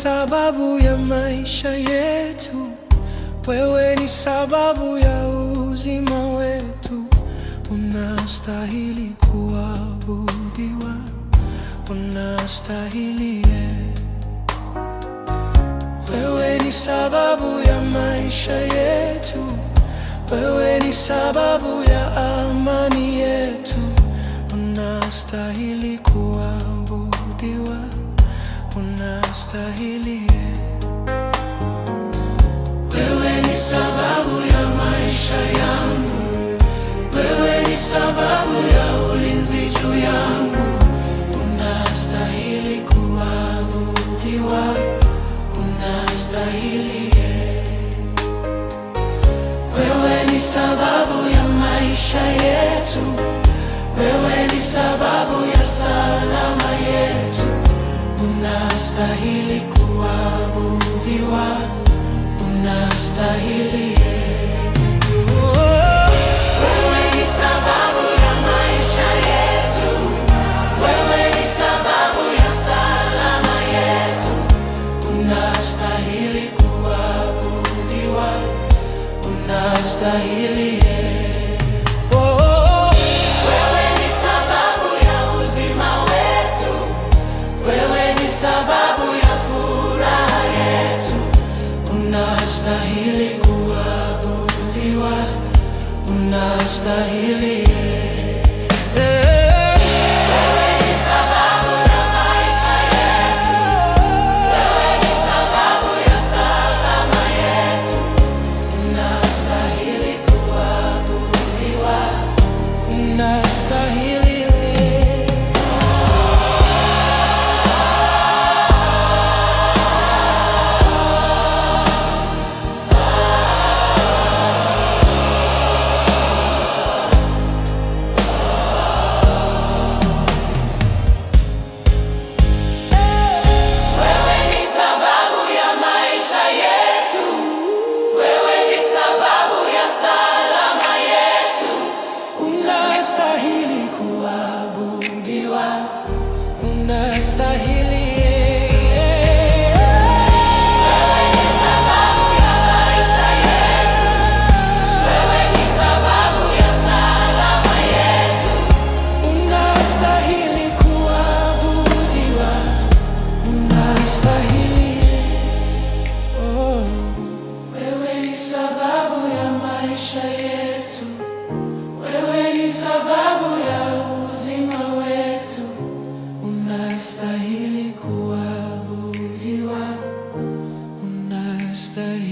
sababu ya maisha yetu, wewe ni sababu ya uzima wetu. Unastahili kuabudiwa, unastahili. Wewe ni sababu ya maisha yetu, wewe ni sababu ya amani yetu. Unastahili kuabudiwa, unastahili. Wewe ni sababu ya maisha yangu, wewe ni sababu ya ulinzi juu yangu. Unastahili kuabudiwa, unastahili. Wewe ni sababu ya maisha yetu, wewe ni sababu ya salama yetu. Unastahili kuabudiwa, unastahili. Wewe ni sababu ya maisha yetu, wewe ni sababu ya salama yetu. Unastahili kuabudiwa, unastahili. Wewe ni sababu ya uzima wetu, wewe ni sababu ya furaha yetu. Unastahili kuabudiwa, unastahili. Wewe ni sababu ya uzima wetu. Unastahili kuabudiwa, unastahili.